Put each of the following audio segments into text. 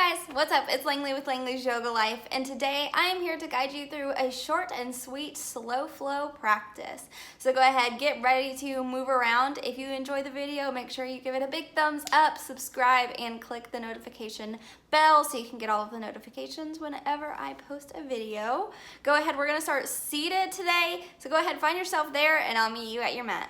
Hey guys, what's up? It's Langley with Langley's Yoga Life, and today I am here to guide you through a short and sweet slow flow practice. So go ahead, get ready to move around. If you enjoy the video, make sure you give it a big thumbs up, subscribe, and click the notification bell so you can get all of the notifications whenever I post a video. Go ahead, we're gonna start seated today. So go ahead, find yourself there, and I'll meet you at your mat.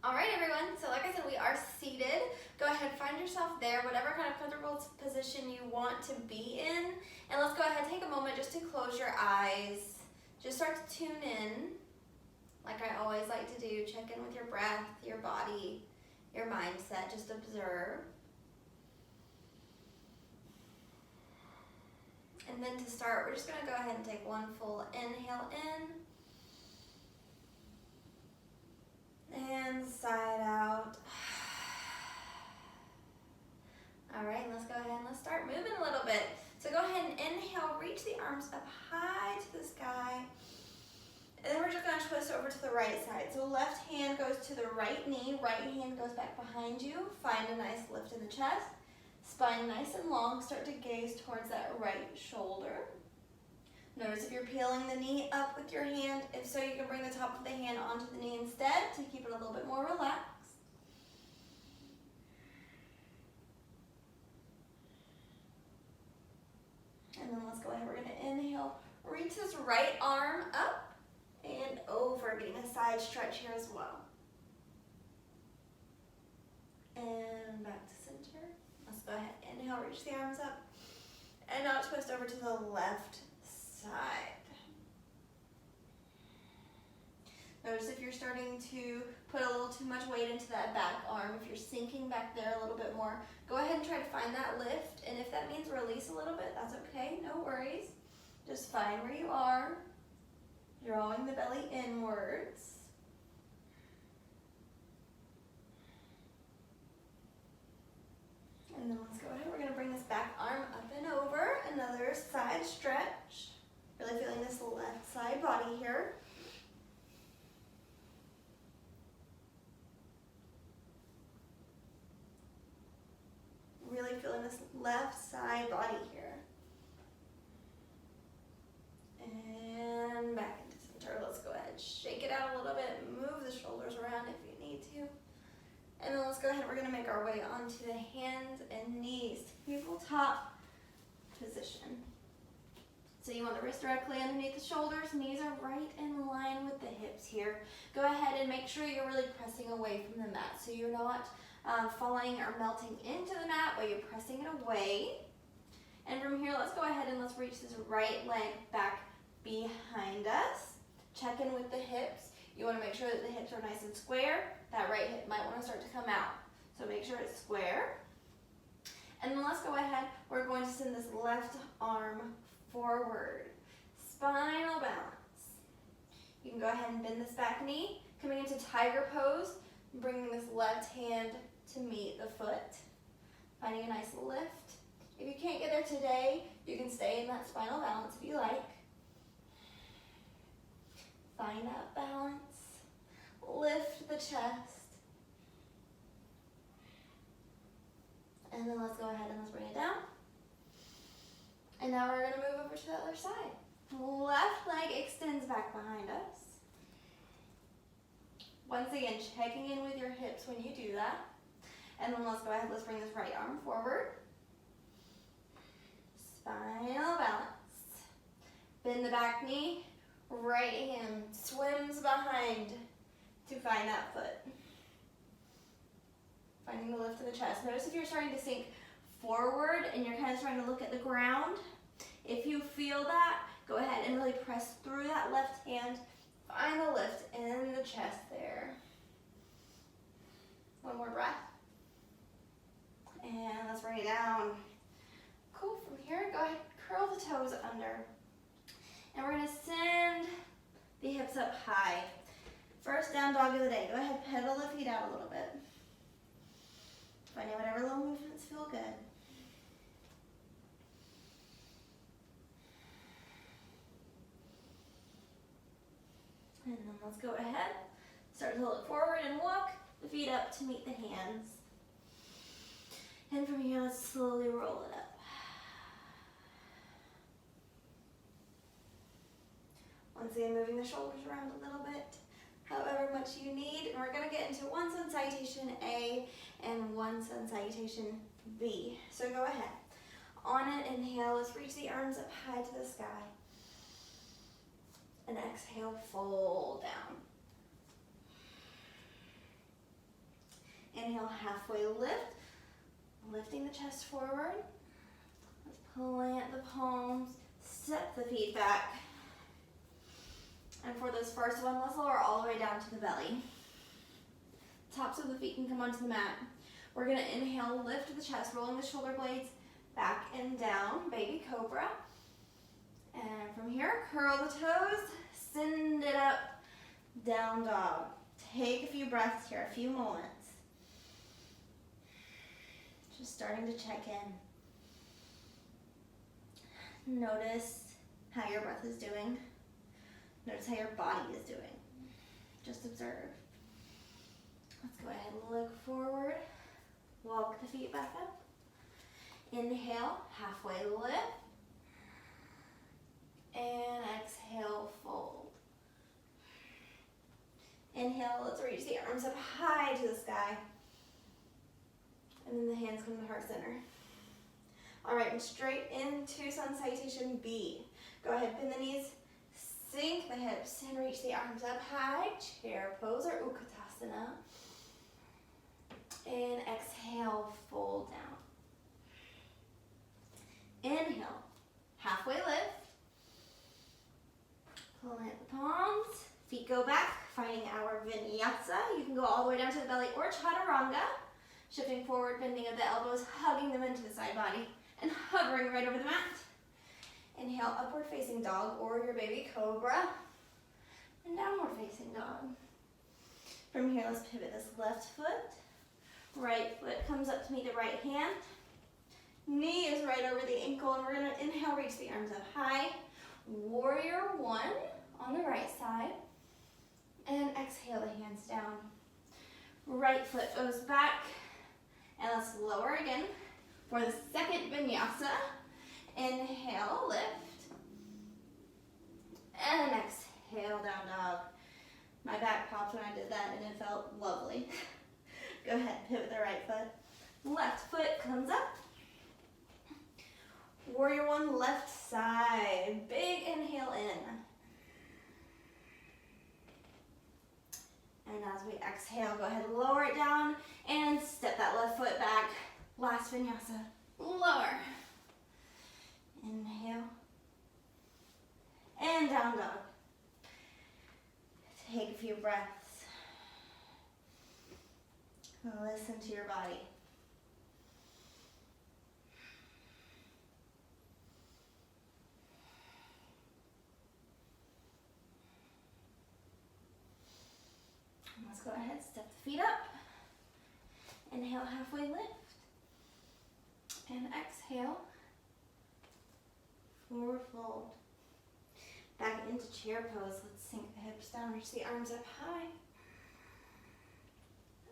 All right, everyone, so like I said, we are seated. Go ahead, find yourself there, whatever kind of comfortable position you want to be in. And let's go ahead, take a moment just to close your eyes. Just start to tune in, like I always like to do. Check in with your breath, your body, your mindset, just observe. And then to start, we're just gonna go ahead and take one full inhale in. And side out. All right, let's go ahead and let's start moving a little bit. So go ahead and inhale, reach the arms up high to the sky. And then we're just gonna twist over to the right side. So left hand goes to the right knee, right hand goes back behind you. Find a nice lift in the chest. Spine nice and long, start to gaze towards that right shoulder. Notice if you're peeling the knee up with your hand. If so, you can bring the top of the hand onto the knee instead to keep it a little bit more relaxed. And then let's go ahead, we're gonna inhale, reach this right arm up and over, getting a side stretch here as well. And back to center. Let's go ahead, inhale, reach the arms up. And now twist over to the left side. Notice if you're starting to put a little too much weight into that back arm, if you're sinking back there a little bit more, go ahead and try to find that lift. And if that means release a little bit, that's okay, no worries. Just find where you are, drawing the belly inwards. And then let's go ahead, we're gonna bring this back arm up and over, another side stretch. Really feeling this left side body here. Really feeling this left side body here. And back into center. Let's go ahead, shake it out a little bit, move the shoulders around if you need to. And then let's go ahead, we're gonna make our way onto the hands and knees, tabletop position. So you want the wrist directly underneath the shoulders, knees are right in line with the hips here. Go ahead and make sure you're really pressing away from the mat so you're not falling or melting into the mat, but you're pressing it away. And from here, let's go ahead and let's reach this right leg back behind us. Check in with the hips. You want to make sure that the hips are nice and square. That right hip might want to start to come out. So make sure it's square. And then let's go ahead, we're going to send this left arm forward. Spinal balance. You can go ahead and bend this back knee, coming into tiger pose, bringing this left hand to meet the foot, finding a nice lift. If you can't get there today, you can stay in that spinal balance if you like. Find that balance, lift the chest. And then let's go ahead and let's bring it down. And now we're gonna move over to the other side. Left leg extends back behind us. Once again, checking in with your hips when you do that. And then let's go ahead, let's bring this right arm forward. Spinal balance. Bend the back knee, right hand swims behind to find that foot. Finding the lift of the chest. Notice if you're starting to sink forward and you're kind of starting to look at the ground. If you feel that, go ahead and really press through that left hand. Find the lift in the chest there. One more breath. And let's bring it down. Cool, from here, go ahead, curl the toes under. And we're gonna send the hips up high. First down dog of the day. Go ahead, pedal the feet out a little bit. Finding whatever little movements feel good. And then let's go ahead, start to look forward and walk the feet up to meet the hands. And from here, let's slowly Once again, moving the shoulders around a little bit, however much you need. And we're gonna get into one sun salutation A and one sun salutation B. So go ahead. On an inhale, let's reach the arms up high to the sky. And exhale, fold down. Inhale, halfway lift, lifting the chest forward. Let's plant the palms, step the feet back. And for this first one, let's lower all the way down to the belly. Tops of the feet can come onto the mat. We're gonna inhale, lift the chest, rolling the shoulder blades back and down, baby cobra. And from here, curl the toes, send it up, down dog. Take a few breaths here, a few moments. Just starting to check in. Notice how your breath is doing. Notice how your body is doing. Just observe. Let's go ahead and look forward. Walk the feet back up. Inhale, halfway lift. And exhale, fold. Inhale, let's reach the arms up high to the sky. And then the hands come to heart center. All right, and straight into sun salutation B. Go ahead, bend the knees, sink the hips, and reach the arms up high. Chair pose or Utkatasana. And exhale, fold down. Inhale, halfway lift. Plant the palms, feet go back, finding our vinyasa. You can go all the way down to the belly or chaturanga. Shifting forward, bending of the elbows, hugging them into the side body, and hovering right over the mat. Inhale, upward facing dog or your baby cobra, and downward facing dog. From here, let's pivot this left foot. Right foot comes up to meet the right hand. Knee is right over the ankle, and we're gonna inhale, reach the arms up high. Warrior one on the right side, and exhale the hands down. Right foot goes back, and let's lower again for the second vinyasa. Inhale, lift, and exhale, down dog. My back popped when I did that, and it felt lovely. Go ahead, pivot the right foot. Left foot comes up. Warrior one, left side. Big inhale in. And as we exhale, go ahead and lower it down and step that left foot back. Last vinyasa. Lower. Inhale. And down dog. Take a few breaths. Listen to your body. Let's go ahead, step the feet up. Inhale, halfway lift. And exhale, forward fold. Back into chair pose. Let's sink the hips down, reach the arms up high.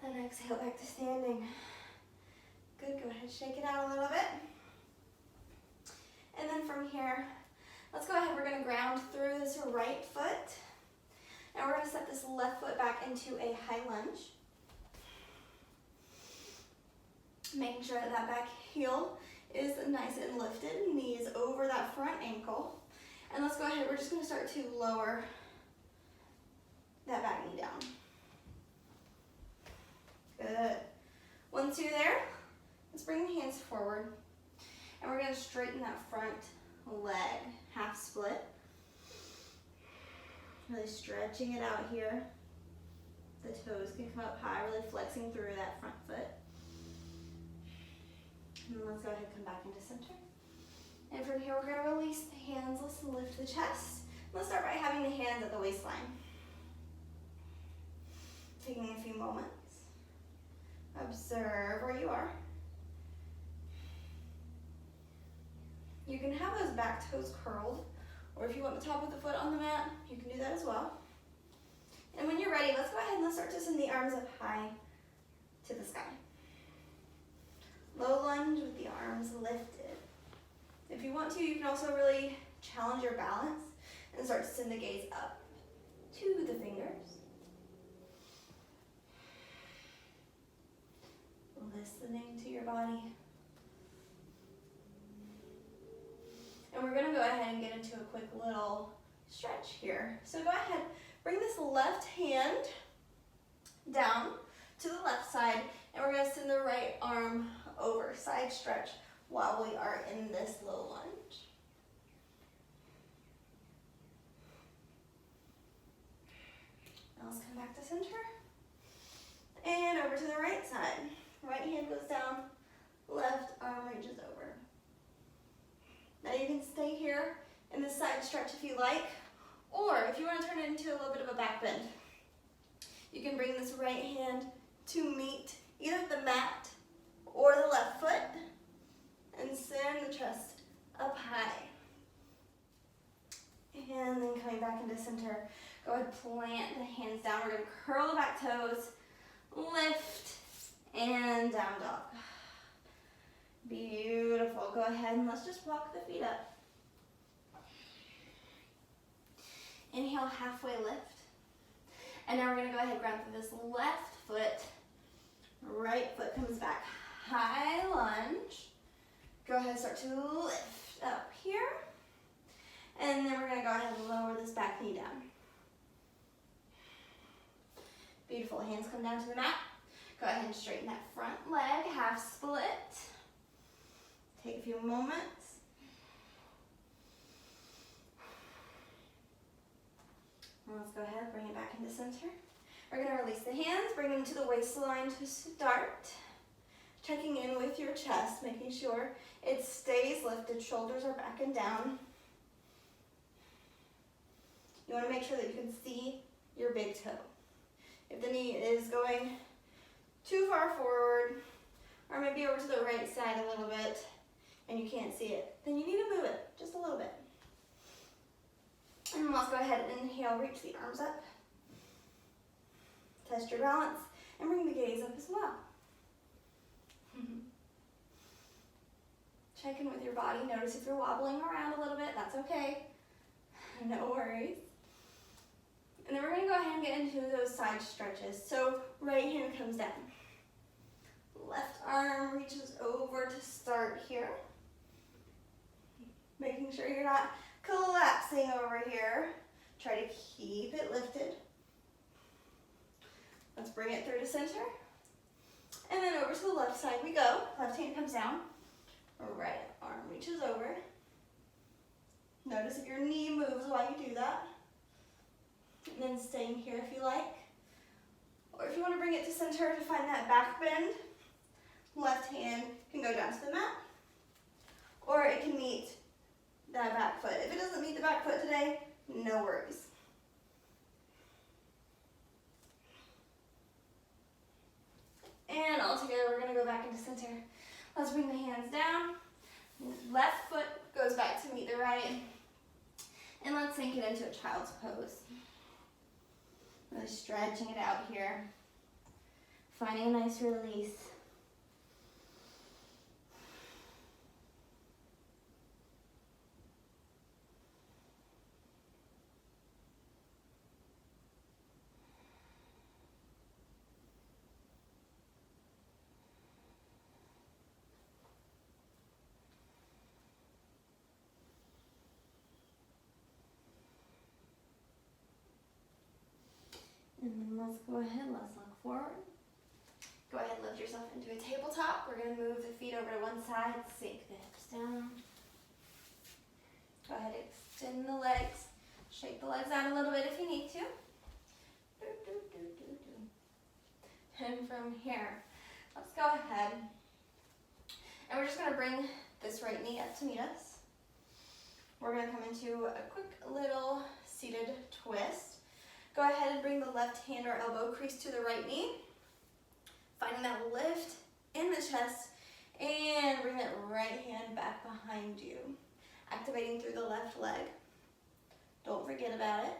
And exhale back to standing. Good, go ahead, shake it out a little bit. And then from here, let's go ahead, we're gonna ground through this right foot. Now we're gonna set this left foot back into a high lunge. Making sure that that back heel is nice and lifted, knees over that front ankle. And let's go ahead, we're just gonna start to lower that back knee down. Good. Once you're there, let's bring the hands forward. And we're gonna straighten that front leg, half split. Really stretching it out here. The toes can come up high, really flexing through that front foot. And let's go ahead and come back into center. And from here, we're gonna release the hands. Let's lift the chest. Let's start by having the hands at the waistline. Taking a few moments. Observe where you are. You can have those back toes curled, or if you want the top of the foot on the mat, you can do that as well. And when you're ready, let's go ahead and let's start to send the arms up high to the sky. Low lunge with the arms lifted. If you want to, you can also really challenge your balance And start to send the gaze up to the fingers. Listening to your body. And we're going to go ahead and get into a quick little stretch here. So go ahead, bring this left hand down to the left side, and we're going to send the right arm over, side stretch, while we are in this low lunge. Now let's come back to center. And over to the right side. Right hand goes down, left arm reaches over. Now you can stay here in this side stretch if you like, or if you want to turn it into a little bit of a back bend, you can bring this right hand to meet either the mat or the left foot and send the chest up high. And then coming back into center, go ahead, plant the hands down. We're going to curl the back toes, lift, and down dog. Beautiful. Go ahead and let's just walk the feet up. Inhale, halfway lift. And now we're going to go ahead and grab this left foot. Right foot comes back. High lunge. Go ahead and start to lift up here. And then we're going to go ahead and lower this back knee down. Beautiful. Hands come down to the mat. Go ahead and straighten that front leg, half split. Take a few moments. And let's go ahead, bring it back into center. We're going to release the hands, bring them to the waistline to start. Checking in with your chest, making sure it stays lifted, shoulders are back and down. You want to make sure that you can see your big toe. If the knee is going too far forward, or maybe over to the right side a little bit, and you can't see it, then you need to move it just a little bit. And let's go ahead and inhale, reach the arms up. Test your balance, and bring the gaze up as well. Check in with your body. Notice if you're wobbling around a little bit, that's okay. No worries. And then we're going to go ahead and get into those side stretches. So right hand comes down. Left arm reaches over to start here. Making sure you're not collapsing over here. Try to keep it lifted. Let's bring it through to center. And then over to the left side we go. Left hand comes down. Right arm reaches over. Notice if your knee moves while you do that. And then staying here if you like. Or if you want to bring it to center to find that back bend, left hand can go down to the mat. Or it can meet that back foot. If it doesn't meet the back foot today, no worries. And all together, we're going to go back into center. Let's bring the hands down. Left foot goes back to meet the right. And let's sink it into a child's pose. Really stretching it out here. Finding a nice release. And then let's go ahead, let's look forward. Go ahead and lift yourself into a tabletop. We're going to move the feet over to one side, sink the hips down. Go ahead, extend the legs. Shake the legs out a little bit if you need to. And from here, let's go ahead. And we're just going to bring this right knee up to meet us. We're going to come into a quick little seated twist. Go ahead and bring the left hand or elbow crease to the right knee. Finding that lift in the chest. And bring that right hand back behind you. Activating through the left leg. Don't forget about it.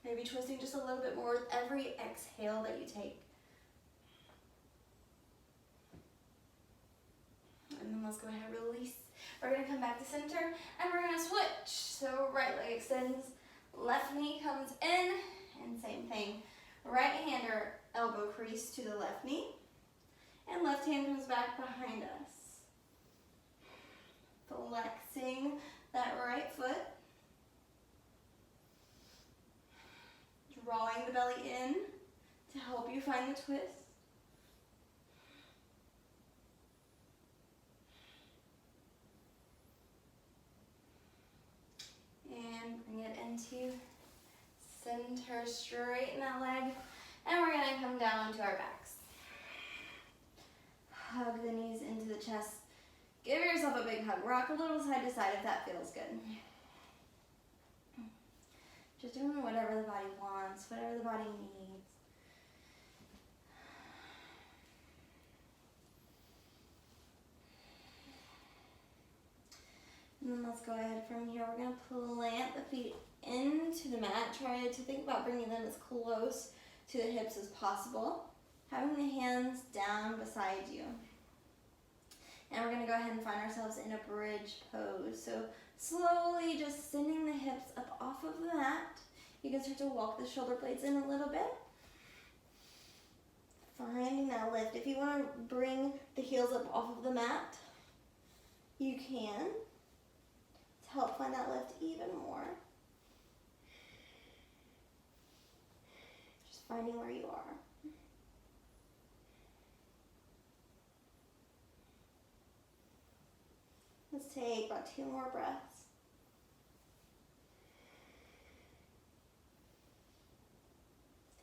Maybe twisting just a little bit more with every exhale that you take. And then let's go ahead and release We're gonna come back to center and we're gonna switch. So right leg extends, left knee comes in, and same thing. Right hand or elbow crease to the left knee, and left hand comes back behind us. Flexing that right foot. Drawing the belly in to help you find the twist. And bring it into center, straighten that leg, and we're gonna come down onto our backs. Hug the knees into the chest. Give yourself a big hug. Rock a little side to side if that feels good. Just doing whatever the body wants, whatever the body needs. And then let's go ahead from here. We're going to plant the feet into the mat. Try to think about bringing them as close to the hips as possible. Having the hands down beside you. And we're going to go ahead and find ourselves in a bridge pose. So slowly just sending the hips up off of the mat. You can start to walk the shoulder blades in a little bit. Finding that lift. If you want to bring the heels up off of the mat, you can. To help find that lift even more. Just finding where you are. Let's take about 2 more breaths.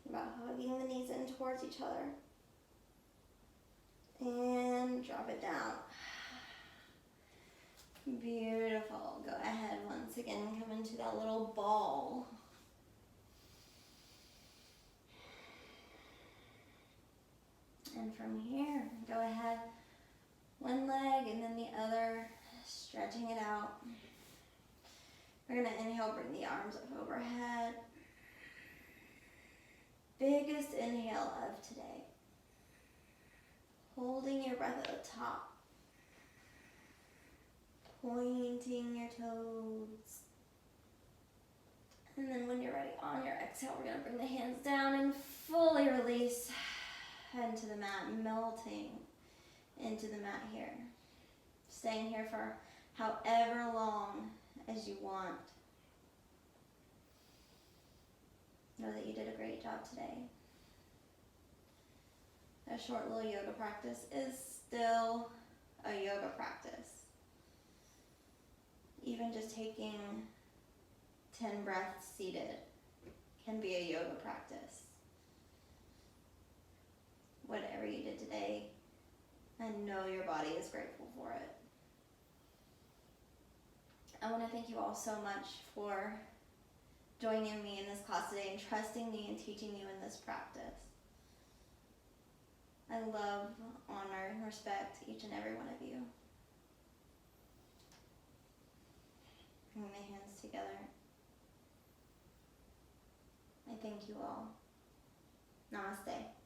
Think about hugging the knees in towards each other. And drop it down. Beautiful. Go ahead once again and come into that little ball. And from here, go ahead, one leg and then the other, stretching it out. We're going to inhale, bring the arms up overhead. Biggest inhale of today. Holding your breath at the top. Pointing your toes. And then when you're ready, on your exhale, we're going to bring the hands down and fully release into the mat, melting into the mat here. Staying here for however long as you want. Know that you did a great job today. A short little yoga practice is still a yoga practice. Even just taking 10 breaths seated can be a yoga practice. Whatever you did today, I know your body is grateful for it. I want to thank you all so much for joining me in this class today and trusting me and teaching you in this practice. I love, honor, and respect each and every one of you. Bring my hands together. I thank you all. Namaste.